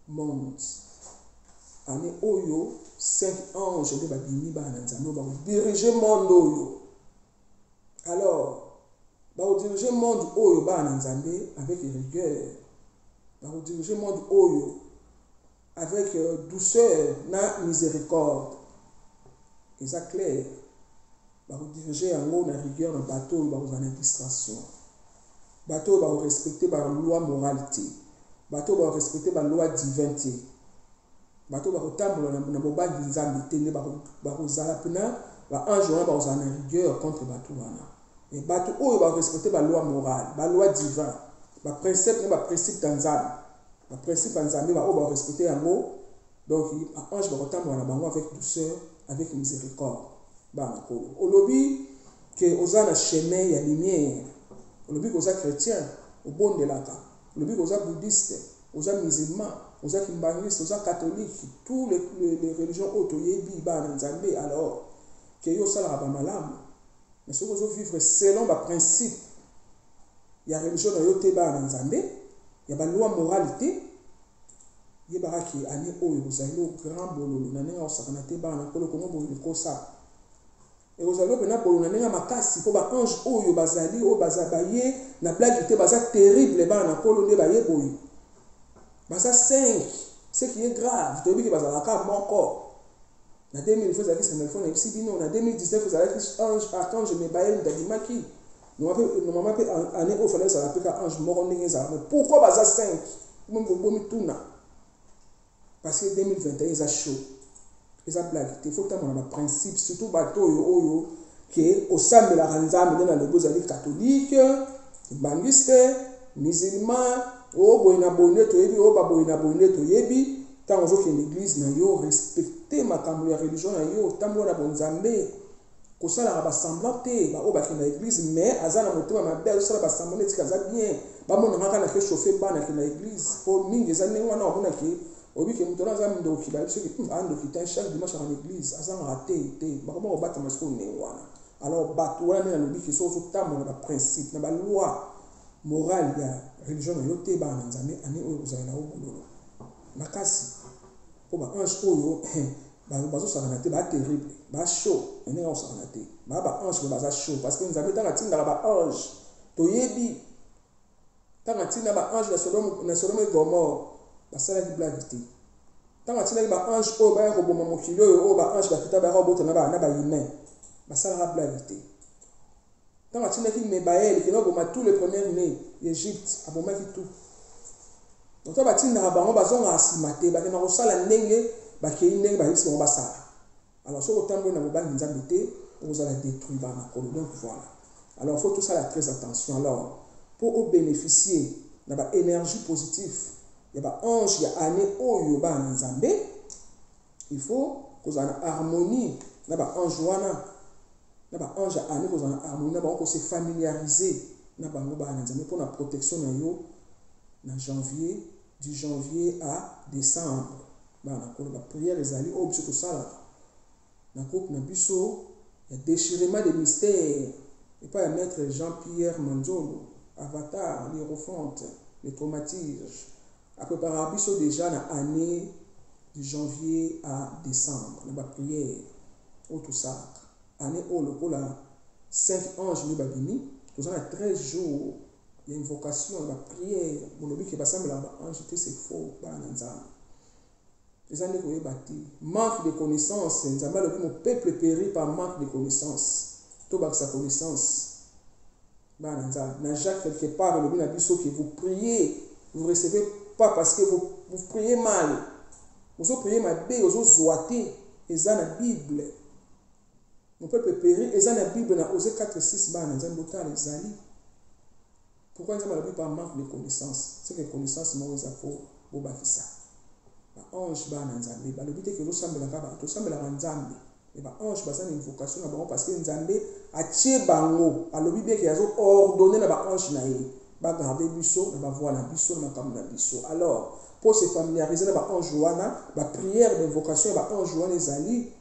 monde année oyo 5 anges nde babimi bana nzambe oyo bakodirige monde oyo alors bakodirige monde oyo bana nzambe avec rigueur bakodirige monde oyo avec douceur na miséricorde eza clair bakodirige yango na rigueur na bato oyo bakozala na distraction bato oyo bakorespecte baloi moralité bato oyo bakorespecte baloi divin te bato oyo bakotambola na bobangi nzambe te nde bakozala mpena baange wana bakozala na rigueur contre bato wana me bato oyo bakorespecte baloi morale baloi divin baprincipe na baprincipe ya nzambe baprincipe ya nzambe oyo bakorespecte yango donc baange bakotambola na bango avec douceur avec miséricorde bana kolo olobi ke oza na chemin ya lumière olobi ke oza chrétien obondelaka olobi ke oza bouddhiste oza musulman oza kimbangliste oza catholique tous les religions oyo toyebi bana nzambe alors ke yo osalaka bamalamu mais soki ozovivre selon baprincipe ya religion na yo te bana nzambe ya baloi morale te yebaka ke année oyo ozali o grand bololo na ndenge osakana te bana kolo kongo boyeli kosa ekozali mpena bololo na ndenge makasi mpo baange oyo bazali oyo baye na blage te baza terrible bana kolo nde baye boye baza 5 ce qui est grave toyebi ke bazalaka moko na 2000 ezalaki sandelfone ayebisi bino na 2019 ezalaki archange Mebael ndadimaki normalement mpe année oyo fala ezala mpeka ange moko ndenge ezala mais pourquoi baza 5 bomi tuna parce que 2021 eza chaud eza blague te faut kotambola baprincipe surtout bato oyo ke osambelaka nzambe nde na lobi ozali catholique bangiste musulman oyo boye na boye nde toyebi oyo baboye na boye nde toyebi ntango ozokende église na yo respecte makambo ya religion na yo tambola na bonzambe kosalaka basemblant te oyo bakenda église mais aza na motema mabe azosala basemblant etika aza bien bamonaka kaka na ke chauffe bana akenda église mpo mingi eza ndenge wana wamonaki obike moto aza ndoki bayebi soki andoki te chaque dimanche akana église azangaka te bakoma kobatama sikoyo ndenge wana alors bato wana nde nalobi ke soki ozotambola baprincipe na baloi morale ya religion na yo te bana na nzambe ane oyo kozala na yo bololo makasi mpo baange oyo bazosakana te baterrible bashaud ndenge akosakana te baange baza chaud parce que nzambe ntango atindaka baange toyebi ntango atinda baange na Sodome et Gomore basalaki blague te ntango atindaki baange oyo baya koboma mokili oyo baange bakita bayaka kobotana na bahumain basalaka blague te ntango atindaki Mebael kena koboma tous les premiers nés Égypte abomaki tout donc to batindaka bango bazongaka nsima te bakenda kosala ndenge bakei ndenge bayebisi bango basala alors soki otamboli na bobangi nzambe te okozala détruit bana kolo donc voilà alors faut tosala très attention alors pour obénéficier na baénergie positive ya baange ya année oyo bana nzambe il faut kozala na harmonie na baange wana na baange ya année kozala na harmonie na bango kose familiariser na bango bana nzambe mpona protection na yo na janvier, du janvier à décembre. Bana ko ba prière ezali o biso to sala. Na groupe na biso, il y a déchirement des mystères. Et pas maître Jean-Pierre Manzolo, Avatar, l'Hierophante, les traumatismes. À préparer biso déjà dans l'année du janvier à décembre. Na ba prière o tout ça. Année o le la 5 anges ni babini, tout ça 13 jours. Il y a une vocation, la prière, mon lobby qui va sembler ange, c'est faux, pas un ensemble. Les années que vous bâti, manque de connaissances, mon peuple périt par manque de connaissances. Tout bas sa connaissance. Dans Jacques quelque part, le bien abisso que vous priez, vous ne recevez pas parce que vous priez mal. Vous priez mal, vous zoité, et ça la Bible. Mon peuple périt, et ça la Bible dans Osée 4-6, dans un botal les ali. Pourquoi nous avons par manque de connaissances? C'est que connaissances nous pour bâtir ça. Ange ba nzambe ba le but que nous sommes la kaba to sommes la nzambe et ba ange ba ça une vocation na bango parce que nzambe a tie bango a le but que yazo ordonner na ba ange na ye ba garder biso na ba voir na biso na kam na biso. Alors pour se familiariser na ba ange wana ba prière d'invocation ba ange wana ezali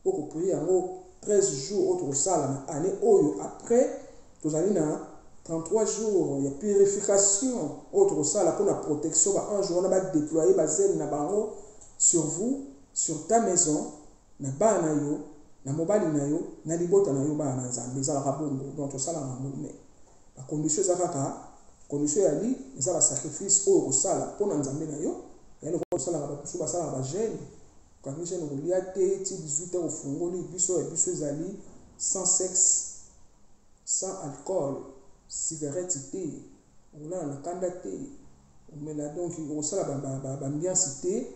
pour prier en 13 jours autre sala na année oyo après tous allez na 33 jours, il y a purification, autre ça, pour la protection, un jour, on va déployer bazel na bango sur vous, sur ta maison, na ba na yo, na mobali na yo, na libota na yo ba na nzambe, za la rabongo, donc ça la ramone. La condition za kaka, condition ya li, za ba sacrifice au sala pour na nzambe na yo, ya le ko sala ba kusu ba sala ba jeune. Quand les jeunes ont lié 18 ans au fongoli, biso et biso zali sans sexe, sans alcool. Cigarette thé, on a un candidat on a donc on s'est bien cité,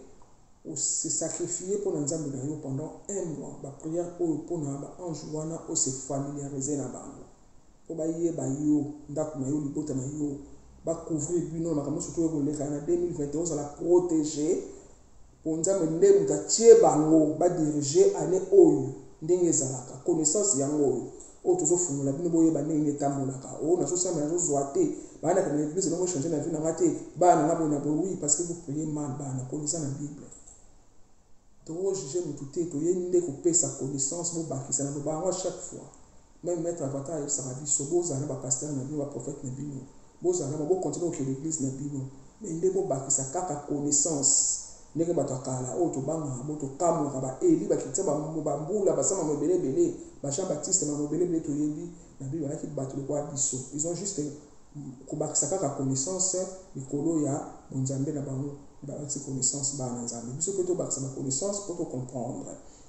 on s'est sacrifié pour nous amener pendant un mois, la prière pour nous enjouana, on s'est familiarisé là bas. Pour bailler bayo, ndaku na yo libota na yo, ba couvrir bino na kama surtout ko leka na 2021 ça la protéger pour nous amener muta tie bango ba diriger année oyo ndenge zalaka connaissance yango o to so fumula bino boye ba ndenge tambolaka o na so sama na so zoate ba na kana église no changer na vie na ngate ba na ngabo na bo oui parce que vous priez mal ba na connaissance na Bible to juger mutu te to yende ko pesa connaissance mo ba kisana ba ngwa chaque fois même mettre avatar ça va biso boza na ba pasteur na bino ba prophète na bino boza na bo continuer que l'église na bino mais ndeko ba kisa kaka connaissance ndenge bato akala o to banga moto kamoka ba eli bakitsa ba mbula basama mobele bele ba Jean Baptiste na mobele bele to yebi na bible yaki bato kwa biso ils ont juste ko bakisa kaka connaissance likolo ya bonzambe na bango ba cette connaissance ba na nzambe biso ko to bakisa ba connaissance pour to comprendre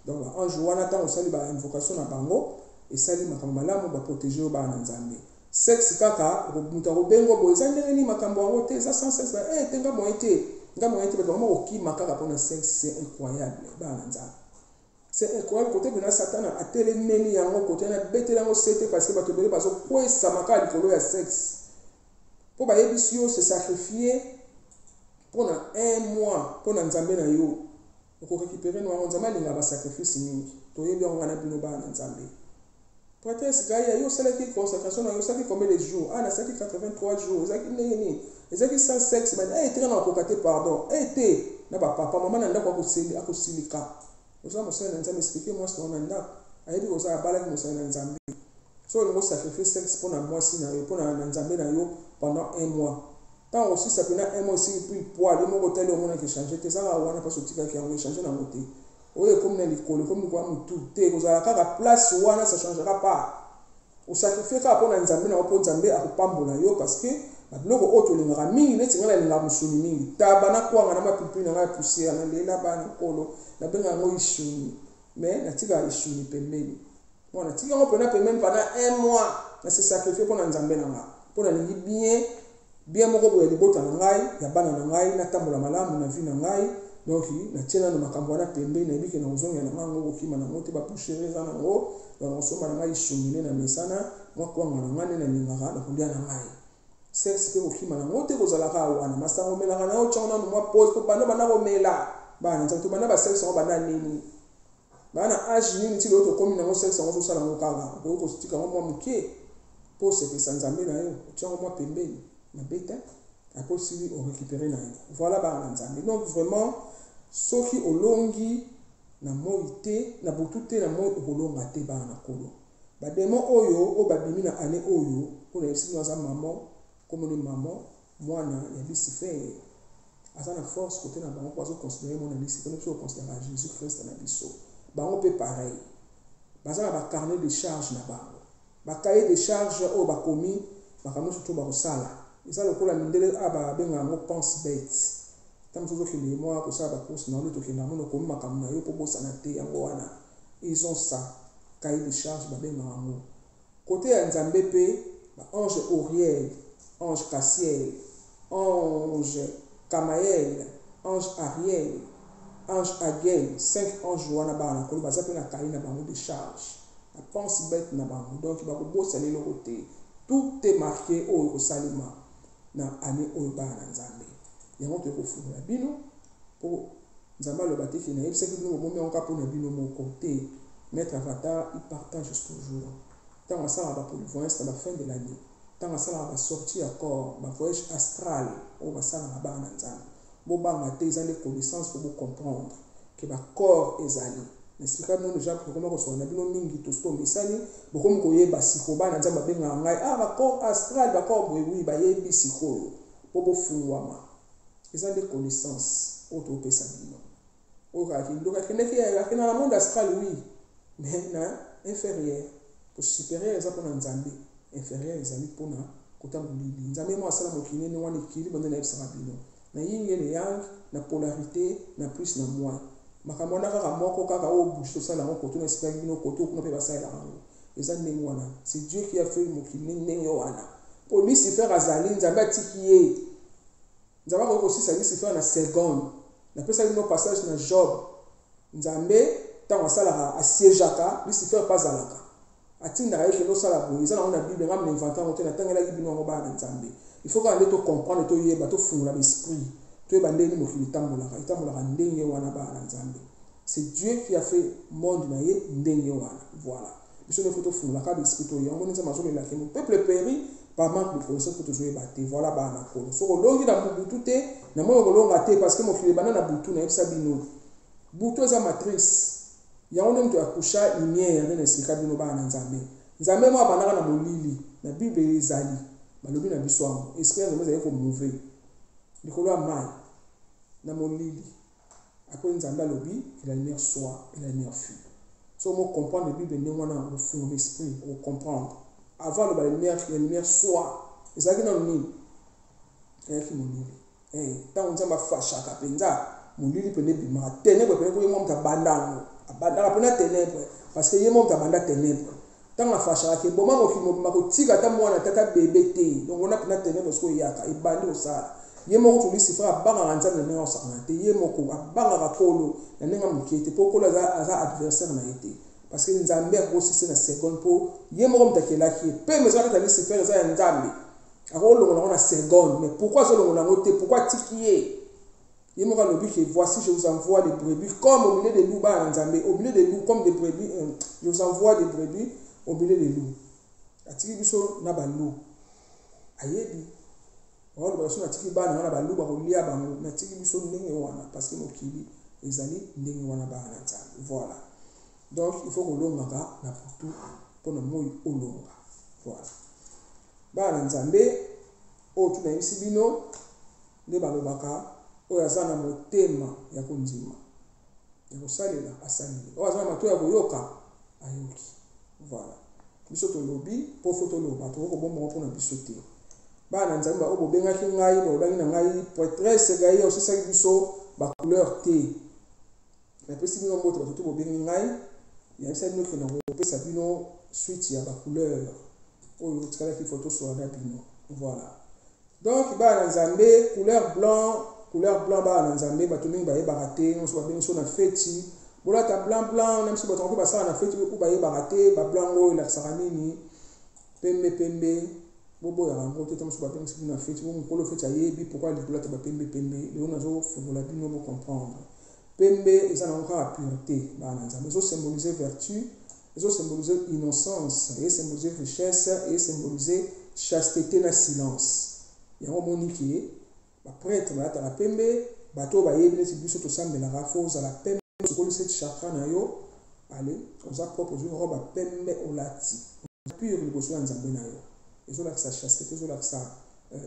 donc un jour on attend aussi ba invocation na bango et sali makambo malamu ba protéger ba na nzambe sexe kaka muta robengo bo ezandenge ni makambo yango te ça sans sexe tenga mo été ngamo été vraiment au makaka pour le sexe c'est incroyable c'est incroyable côté que Satan a télémeni yango côté na betela ngo c'était parce que bato bele bazo quoi ça makaka likolo ya sexe pour ba yebisio se sacrifier pour un mois pour nzambe na yo pour récupérer no nzambe linga ba sacrifice mingi to yebi ngo na bino ba nzambe prêtresse gaya yo sala ki consacration na yo sala combien de jours na sala 83 jours ezaki nini ezaki sans sexe mais était na kokate pardon était na papa maman na ndako akosilika oza mosala na nzambe expliquer moi ce qu'on a ndako ayebi oza bala ki mosala na nzambe so le mot sacrifice sexe pour na mwasi na yo pour na nzambe na yo pendant un mois tant aussi ça peut na un mois aussi puis poids le mot hôtel au monde qui changer te ça wana pas sotika qui a changer na moté oye comme na likolo comme quoi mutu te oza kaka place wana ça changera pas au sacrifice ka pour na nzambe na po nzambe akopambola yo parce que biloko oto lingaka mingi neti ngala linga musuni mingi taba na kwanga na mapipi na ngai poussière na lela bana kolo na benga ngo ishuni mais na tika ishuni pembeni mona tika ngo pena pembeni pendant un mois na se sacrifier pour na nzambe na nga pour na lingi bien moko boye libota na ngai ya bana na ngai na tambola malamu na vie na ngai donc na tiena no makambo na pembeni na biki na uzonga na ngo okima na ngote ba pushere za na ngo na soma na ngai ishuni na mesana mwa kwanga na ngane na lingaka na kulia na ngai sexe pe okima na ngote kozalaka wana masango melaka na ochana no mwa pose ko bana bana komela bana nzambe bana ba sexe bana nini bana age nini ti loto komi na ngo sexe ngo sala ngo kanga ko stika ngo mwa muke po se pe sanzambe na yo ochana mwa pembeni na beta après si on récupère na voilà ba nzambe. Donc vraiment soki olongi na moite na butute na mo olonga te ba na kolo ba demo oyo o babimi na ane oyo on a esi dans maman comme le maman mwana ya bisife azana force côté na bango pour considérer mon ami c'est qu'on considérer Jésus Christ na biso bango pe pareil bazana ba carnet de charge na bango ba cahier de charge o ba komi ba kanu surtout ba osala isa lokola mindele aba benga ngo pense bête tant toujours que les mois ko ça ba course na luto ke na mono komi makamna yo po bosana te yango wana ils ont ça cahier de charge ba benga ngo côté ya nzambe pe ba ange Auriel ange Cassiel ange Kamael ange Ariel ange Agel 5 anges wana bana ko baza pe na cahier na bango de charge la pense bête na bango donc ba ko bosana le côté tout est marqué au salima na année au bana nzambe yango to ko fula bino po nzamba le batiki na yebisa ki bino momi onka po na bino mon côté mettre avatar il partage jusqu'au jour tant on sala ba pour le voyage à la fin de l'année tant on sala ba sortie à corps ba voyage astral au ba sala ba bana nzambe bo banga te za les connaissances pour comprendre que ba corps ezali n'explique nous déjà comment ko so na bino mingi to sto misali bo comme ko yeba siko bana nzamba benga ngai ba corps astral ba corps oui ba yebi siko bo fuwama ils ont des connaissances autour de ça. Donc, il y a un monde astral, oui, mais inférieur. Pour supérieur, ils ont un Nzambe. Inférieur, ils ont pour côté de Nzambe, moi, ça, je suis un équilibre dans le Sarabino. Na yin et yang, na polarité, na plus, na moins. Makamona Ramoko, Kakao, Bouche, ça, la rencontre, on espère que nos côtés, on peut passer là. Ils ont des moines. C'est Dieu qui a fait mon killing, pour lui, c'est faire Azali, Nzambe, qui est. Nous avons aussi ça se faire la seconde. On appelle ça le passage dans Job. Nzambe, tant on sala à sièjaka, lui se faire pas alaka. Atinda que nous sala bo, ils ont la Bible, on inventer on tena tanga la Bible no ba Nzambe. Il faut qu'on ait to comprendre to yeba to fungula l'esprit. To yeba ndeni mo kilitambola, itambola ndenge wana ba Nzambe. C'est Dieu qui a fait monde na ye ndenge wana. Voilà. Biso ne faut to fungula ka l'esprit to yango nza mazo la ke mon peuple périt par manque de connaissance pour toujours battre voilà ba na kolo so longi na butu te na mo longa te parce que mo kile bana na butu na yebisa bino butu eza matrice ya on mtu akusha lumière na esika bino ba na nzambe nzambe mo abanaka na molili na bible ezali balobi na biso ango esprit nzambe ezali ko mauvais likolo ya mai na molili après nzambe alobi la lumière soit et la lumière fut so mo comprendre la bible ndenge wana au fond de l'esprit au comprendre avant la lumière soit et ça qui n'a ni qui mon tant on s'en fâcha kapenza mon lili pene bima ténèbres pene ko mo ta banda abanda pene ténèbres parce que yemo ta banda ténèbres tant la fâcha ke boma ko kimo ma ko tika ta mwana tata bébé té donc on a pene ténèbres ko yaka e bandi osala yemo ko tulisi fra banga nzambe na osana te yemo ko abanga ka kolo na nenga mukete pokolo za adversaire na été parce que Nzambe aussi c'est la seconde pour yemo comme takela qui peut mais ça ta se faire ça Nzambe akolo on a seconde mais pourquoi ça on a noté pourquoi tikié yemo ka lobi que voici je vous envoie des brebis comme au milieu des loups ba Nzambe au milieu des loups comme des brebis je vous envoie des brebis au milieu des loups atiki biso na ba loup ayebi on ba so na tiki ba na ba loup ba kolia ba na tiki biso ndenge wana parce que mokili ezali ndenge wana ba Nzambe voilà. Donc il faut que l'on maga na putu pour na moi olonga voilà ba nzambe o tuna yisi bino nde balobaka o yazana motema ya konzima ya kosalela asaleli o azana mato ya koyoka ayoki voilà biso to lobi po foto loba to ko bomba ko na biso te ba nzambe o bobengaki ngai bo bangi na ngai prêtresse gai o sesa biso ba couleur te na pesi bino moto ba to bobengi ngai il y a ça nous que nous peut sabino suite ya ba couleur o tikala ki photo sur la bino voilà donc ba nzambe couleur blanc ba nzambe ba to mingi ba ye baraté on so ba bengi so na feti bola ta blanc même si ba to ko ba sa na feti ko ba ye baraté ba blanc o la saramini pembe bobo ya rango to so ba bengi na feti on ko lo feti ayebi pourquoi les bola ta ba pembe le on a zo foula bino mo comprendre pembe ils ont encore la pureté ils ont symbolisé vertu ils ont symbolisé innocence ils ont symbolisé richesse et symbolisé chasteté na silence il y a un moni qui prêtre balataka pembe bato bayebi neti biso tosambelaka fo ozala pembe sokoli cette chakra na yo ale oza propre ozwi robe pembe olati pure liboso ya nzambe na yo ezolakisa chasteté ezolakisa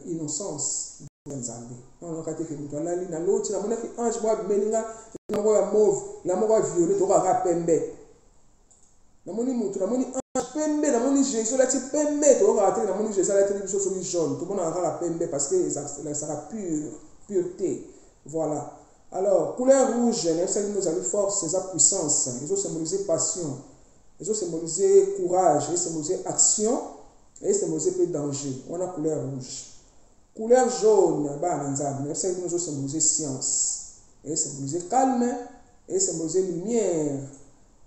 innocence ya nzambe naonaka te ke moto alali na loti namonaki ange moko abimelinga moko ya mauve la moko ya violet tokaka pembe namoni moto namoni ange pembe namoni jésus alati pembe tokaka te namoni jésus alati biso soki jaune tomonaka kaka pembe parce que ezalaka pureté voilà. Alors, couleur rouge, nous avons force, c'est sa puissance. Ils ont symbolisé passion, ils ont symbolisé courage, ils ont symbolisé action, et ils ont symbolisé danger. On a couleur rouge. Couleur jaune, nous ont symbolisé science, ils ont symbolisé calme, et ils ont symbolisé lumière,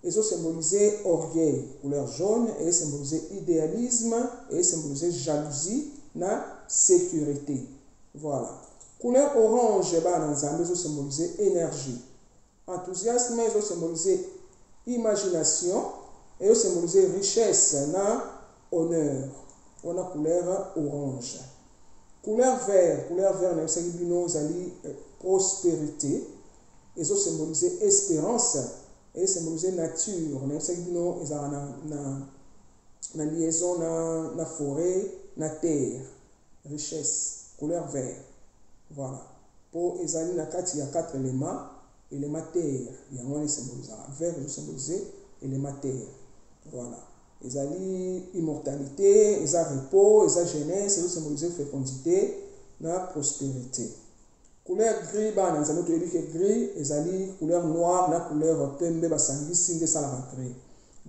ils ont symbolisé orgueil. Couleur jaune, et ils ont symbolisé idéalisme, et ils ont symbolisé jalousie, na sécurité. Voilà. Couleur orange, ils ont symbolisé énergie. Enthousiasme, ils ont symbolisé imagination. Et ils ont symbolisé richesse, na honneur. On a couleur orange. Couleur vert, ils ont symbolisé prospérité. Ils ont symbolisé espérance. Et ils ont symbolisé nature. Ils ont na liaison, na forêt, na terre. Richesse. Couleur vert. Voilà. Pour ezali na kati ya 4 éléments, éléments terre, yango ni symbolisera. Vert je symboliser élément terre. Voilà. Ezali immortalité, eza repos, eza jeunesse, je symboliser fécondité, na prospérité. Couleur gris ba na nzambe to yebi ke gris ezali couleur noire na couleur pembe ba sangisi nde sala ba gris.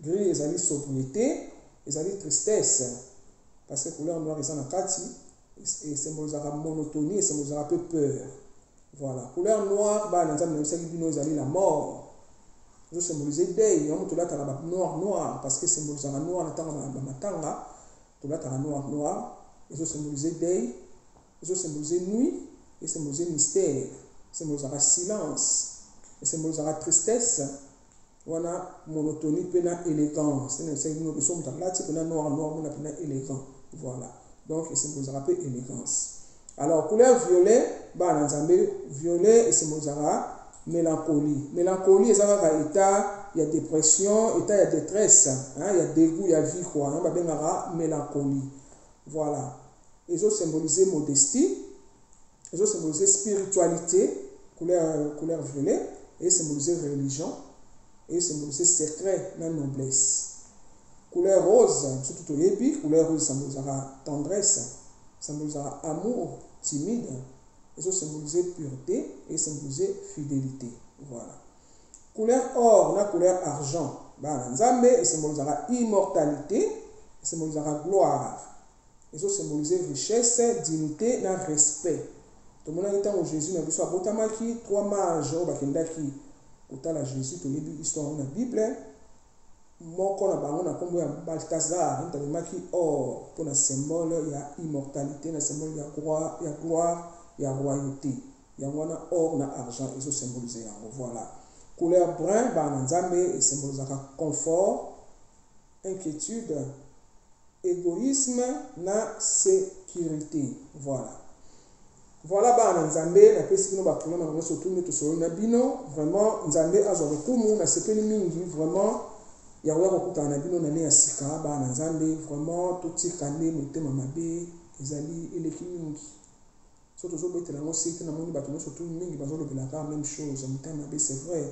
Gris ezali sobriété, ezali tristesse parce que couleur noire eza na kati et symbolisera monotonie et symbolisera un peu peur. Voilà. Couleur noire, la mort. Je symbolise deuil. On peut la noir parce que symbolisera noir matanga. Tu la noir. Et je symbolise deuil. Je symbolise nuit. Et symbolise mystère. Symbolisera silence. Et symbolisera tristesse. Voilà monotonie puis élégance. C'est une option là noir on a élégant. Voilà. Donc, il symbolisera un peu élégance. Alors, couleur violet, violet, il symbolisera mélancolie. Mélancolie, c'est un état, il y a dépression, état, il y a détresse, il y a dégoût, il y a vie, quoi. On va mélancolie. Voilà. Ils ont symbolisé modestie, ils ont symbolisé spiritualité, couleur violet, et symbolisé religion, et symbolisé secret, la noblesse. Couleur rose, surtout au début, couleur rose symbolisera tendresse, symbolisera amour, timide, et ça symbolisera pureté et symbolisera fidélité. Voilà. Couleur or, la couleur argent, Nzambe, et symbolisera immortalité, et symbolisera gloire, et ça symbolisera richesse, dignité, et respect. Tout le monde a dit Jésus n'a vu ça, Botamaki, 3 mages, Bakendaki, Kotala Jésus, tout le monde histoire dans la Bible. Moko na bango na kombo ya Balthazar ntabemaki or pour na symbole ya immortalité na symbole ya gloire ya royauté yango na or na argent ezo symboliser yango. Voilà. Couleur brun ba nzambe symbolisera confort, inquiétude, égoïsme na sécurité. Voilà. Voilà ba nzambe na pesi bino ba problème na surtout ne to solo na bino vraiment nzambe azo lokumu na sepeli mingi vraiment ya wa kokuta na bino na ne ya sika ba na nzambe vraiment totikane motema mabe ezali eleki mingi surtout zo betela ngo site na moni bato surtout mingi bazo lobela ka même chose motema mabe c'est vrai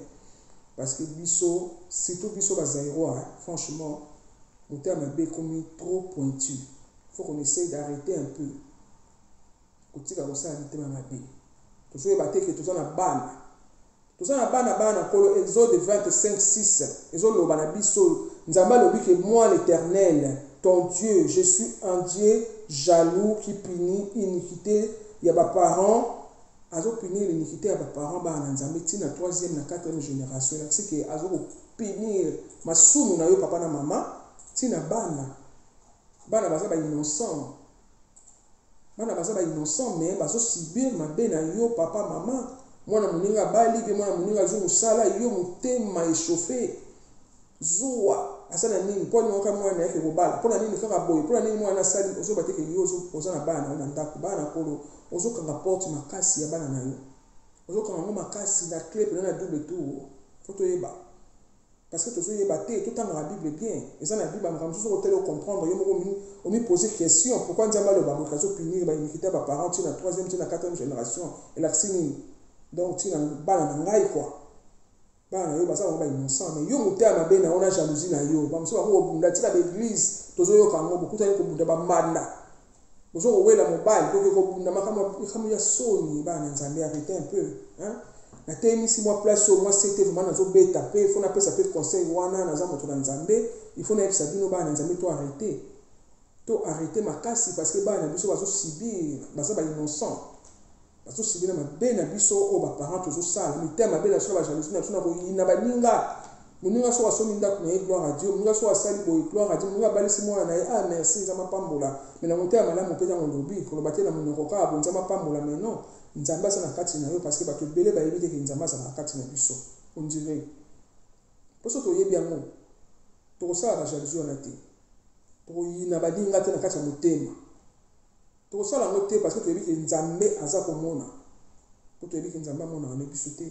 parce que biso surtout biso ba zairo franchement motema mabe comme trop pointu. Faut qu'on essaye d'arrêter un peu kotika ko sa motema mabe to so ba te que to na bana tout ça na bana kolo Exode 25:6 ezolo bana biso nzamba lobi que moi l'Éternel ton Dieu je suis un Dieu jaloux qui punit iniquité ya ba parents azo punir l'iniquité ya ba parents bana nzambe tina 3e na 4e génération c'est que azo punir masumu na yo papa na mama tina bana baza ba innocent mais bazo subir mabe na yo papa mama. Mwana muninga bali pe mwana muninga zungu sala yo mutema échauffé zuwa asana nini poni ngoka mwana yake kobala pona nini kaka boy pona nini mwana sali ozo bateke yo ozo na bana na ndako bana kolo ozokanga porte makasi ya bana na yo ozokanga ngo makasi na clé pe na double tour faut toyeba parce que tozoyeba te totanga la Bible bien eza na Bible makambo mosusu okotela comprendre yo moko omi poser question pourquoi nzambe aloba moto azopunir bainiquité ya baparent ti na 3e ti na 4e génération elakisi nini donc ti na bana na ngai quoi bana na yo baza bango bainnocent mais yo motema mabe na yo na jalousie na yo bamosusu bakokobunda tika baeglise tozoyoka yango bokutani kobunda bamanda ozokowela mobali koke kobunda makambo ya soni bana nzambe arrêté un peu hein na temisi mwa place au moins c'était vraiment nazobeta pe il faut na pesa pe conseil wana naza moto na nzambe il faut na yebisa bino bana nzambe to arrêter makasi parce que bana biso bazosibir baza bainnocent bazosibir na mabe na biso oyo baparent tozosala mitema mabe na biso na bajalousie na biso na koyina baninga moninga so asomi ndako na ye gloire à Dieu moninga so asali boye gloire à Dieu moninga abalisi mwana na ye ah merci nzambe apambola mais na motema malamu mpe ntango lobi koloba te na monoko kaka bo nzambe apambola mais non nzambe aza na kati na yo parce que bato ebele bayebi te ke nzambe aza na kati na biso on dirait poso toyebi yango tokosala bajalousie wana te tokoyina baninga te na kati ya motema tokosala yango te parce que toyebi ke nzambe aza komona po toyebi ke nzambe amonaka na biso te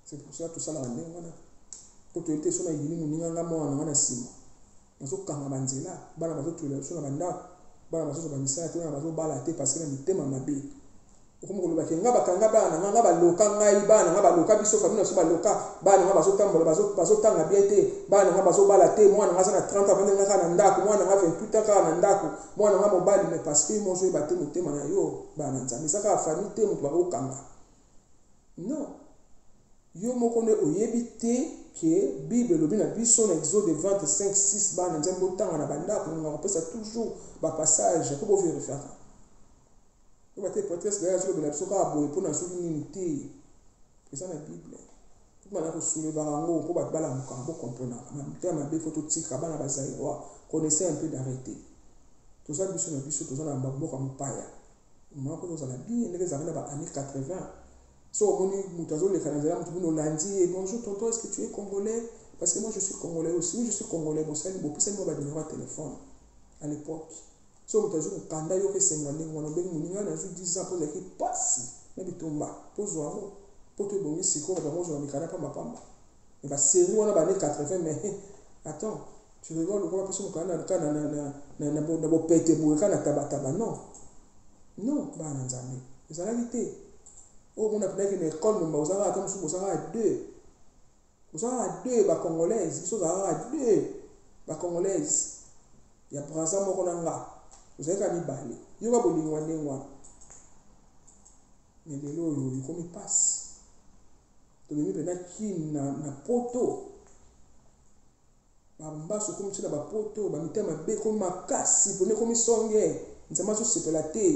c'est pour ça tosalaka ndenge wana po toyebi te so na yini moninga nga mwana nanga na nsima nazokanga banzela bana bazotula biso na bandako bana bazozwa bamisala te bana bazobala te parce que na mitema mabe okomi kolobaki nga bakanga bana nga baloka ngai bana nga baloka biso famille na biso baloka bana nga bazotambola bazotanga bien te bana nga bazobala te mwana nga aza na 30 ans nga kaka na ndako mwana nga 28 ans kaka na ndako mwana nga mobali mais parce que mo ozoyeba te motema na yo bana nzambe eza kaka famille te moto bakokanga non yo moko nde oyebi te ke Bible lobi na biso na Exode 25:6 bana nzambe otanga na bandako nga kopesa toujours bapassage po bovérifiaka oba te peut-être que je vais biso kaka boye mpona soki nini te eza na Bible tumana kosuleba yango mpo bato balamuka bokomprenaka matema mabe fo totika bana bazali wa connaissez un peu d'arrêter toza biso na biso toza na mboka mopaya moko tozala bien ndenge ezalaki na baannée 80 so omoni moto azoleka na nzela moto bino olandi bonjour tonton est-ce que tu es congolais parce que moi je suis congolais aussi oui je suis congolais bosali bopesani mo banuméro ya téléphone à l'époque so moto azwi kokanda yo kesenga ndenge wana obengi moninga nazwi 10 ans mpo ezalaki pasi na bitumba mpo zwa yango mpo to ebongi sikoyo na bango ozwa mikanda pambapamba me basérie wana baannée 80 mais attends tu regardes lokola mpeso mokanda ka na bopete boye ka na tabataba non bana nzambe ezalaki te oyo mona penaki na école momba ozalaka ata mosusu ozalaka 2 bacongolaise biso ozalaka 2 bacongolaise ya braza moko na nga ozalaka mibale yoka bolingwa ndenge wana me lelo oyo ekomi pasi tomemi mpena kini na poto bambaso ekomi ti na bapoto bamitema mabe ekomi makasi mpona ekomi songe nzambe azosepela te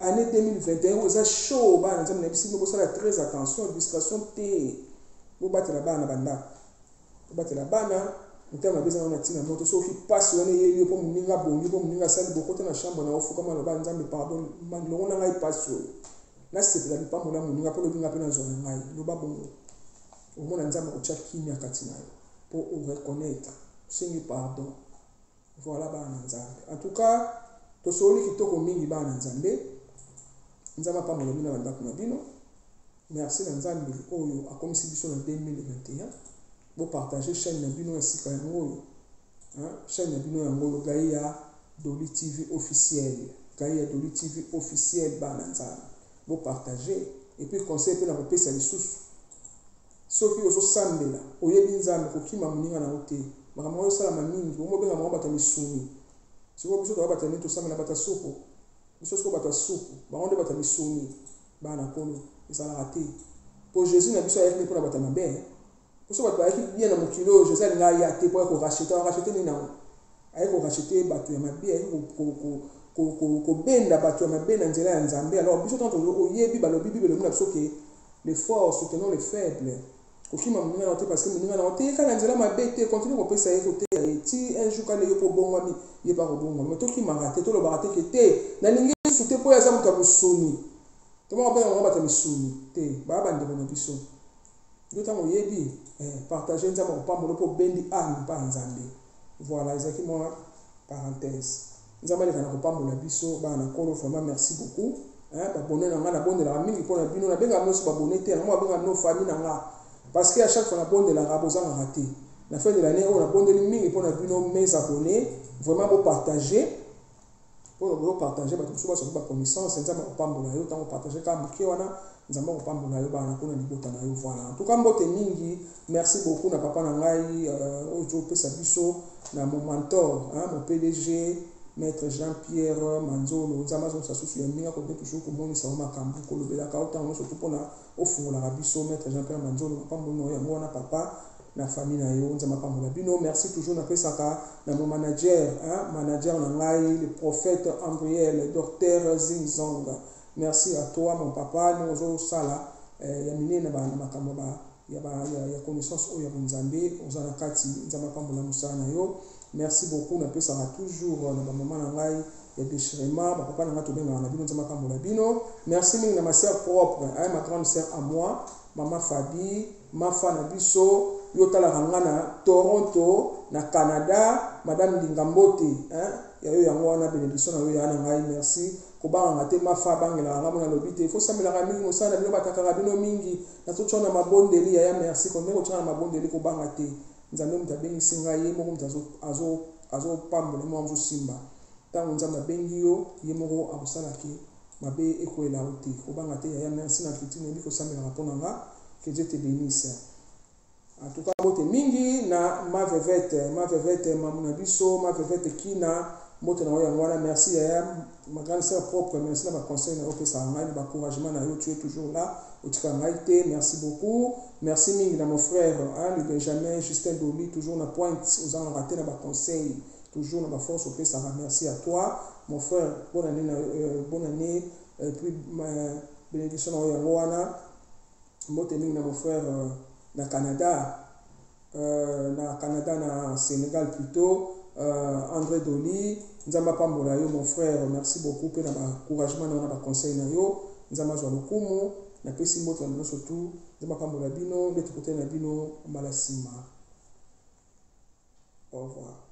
année 2021 eza chaud bana nzambe na biso bosala très attention distraction te bobatela bana bandako bobatela bana motema mabe eza wana ntina moto soki pasi wana eyeli yo mpo moninga bongi mpo moninga asali bokota na chambre na ofukama loba nzambe pardon longo na ngai pasi oyo nasepela lipambo na moninga mpo lobinga mpe nazwa na ngai loba bongo omona nzambe akotya kimia kati na yo mpo oreconnaitre osengi pardon voilà bana nzambe en tout cas tosoli kitoko mingi bana nzambe nzambe apambola bino na bandako na bino merci na nzambe oyo akomisi biso na 2021 bopartage chaîne na bino esika yango oyo chaîne na bino yango oyo Gaïa Doli TV officiel Gaïa Doli TV officiel bana nzambe bopartage et puis conseil mpe na kopesa lisusu soki ozosambela oyebi nzambe kokima moninga nango te makambo oyo osalama mingi omobenga bango bato ya misuni sikoyo biso toza bato ya nini tosambela bato ya supu biso sikoyo bato ya supu bango nde bato ya misuni bana kolo ezalaka te po jésus na biso ayaki mpona bato ya mabe poso bato bayaki bien na mokili oyo jésus alinga aya te mpo akorachete nini nango ayaki korachete bato ya mabe ayaki kobenda bato ya mabe na nzela ya nzambe alors biso ntanto oyebi balobi bibele elobi na biso ke les forts soutenant les faibles kokima moninga na te parce que moninga na te yeka na nzela mabe te continue kopesa ye koteya ye ti un jour kala ye mpo bongwami ye pa kobongwami mais tokimaka te tolobaka te ke te nalingi yesu te mpo aza moto ya mosuni tomaka mpe yango bato ya misuni te baya bandeko na biso yo ntango oyebi partage nzambe kopambola mpo bendi ame mpa ya nzambe voilà ezalaki mwa parenthèse nzambe aleka na kopambola biso bana na kolo vraiment merci beaucoup babone na nga na bondelaka mingi mpona bino nabenga nyonso babone te yango babenga no famille na nga parce que à chaque fois nabondelaka bozangaka te na fin de l'année oyo nabondeli mingi mpona bino mes abonnés vraiment bopartage mpona bopartage bato mosusu basoki baconnaissance nzambe akopambola yo ntango partage kaka moke wana nzambe akopambola yo bana mpona libota na yo voilà en tout cas mbote mingi merci beaucoup na papa na ngai oyo ozopesa biso na mon mentor mon PDG Maître Jean-Pierre Manzolo nzambe azongisa susu ya mingi akoki toujours komonisa yo makambo kolobelaka otango surtout mpona ofungolaka biso Maître Jean-Pierre Manzolo mapambono yango wana papa na famille na yo nzambe apambola bino merci toujours napesaka na mon manager manager na ngai le prophète Andriel docteur Zinzong merci à toi mon papa nous ozosala ya minene na makambo ya connaissance oyo ya nzambe ozana kati nzambe apambola mosala na yo merci beaucoup napesaka toujours na bamama na ngai ya déchirement papa na ngai tobengaka na bino nzambe apambola bino merci mingi na ma sœur propre ma grande sœur à moi mama Fabi mafa na biso yo talaka nga na Toronto na Canada madame Dingambote ya yo yango wana bénédiction na yo ya na ngai merci kobanga te mafa bangela nga mona lobite il faut samelaka mingi mosala bino batakaka bino mingi na totona mabondeli ya merci konde ko tona mabondeli kobanga te nzambe mutabengi singa ye moko mutazo azo pambola mo azo simba tango nzambe bengi yo ye moko abosala ke mabe ekoela ote kobanga te ya merci na kitine biko samelaka pona nga que Dieu te bénisse. En tout cas, mote mingi na ma vevette mamuna biso ma vevette kina mote na oya ngwana merci ya ma grande sœur propre merci na ba conseil na opesa ngai na ba encouragement na yo tu es toujours là otika ngai te merci beaucoup merci mingi na mon frère le Benjamin Justin Doli toujours na pointe aux en raté na ba conseil toujours na ba force opesa merci à toi mon frère bonne année puis bénédiction na oya ngwana mote mingi na mon frère na Canada na Sénégal plutôt André Doli nzamba pambola yo mon frère merci beaucoup pe na ba encouragement na ba conseil na yo nzamba zwa lokumu na pesi moto na surtout nzamba pambola bino ndeto côté na bino malasima au revoir.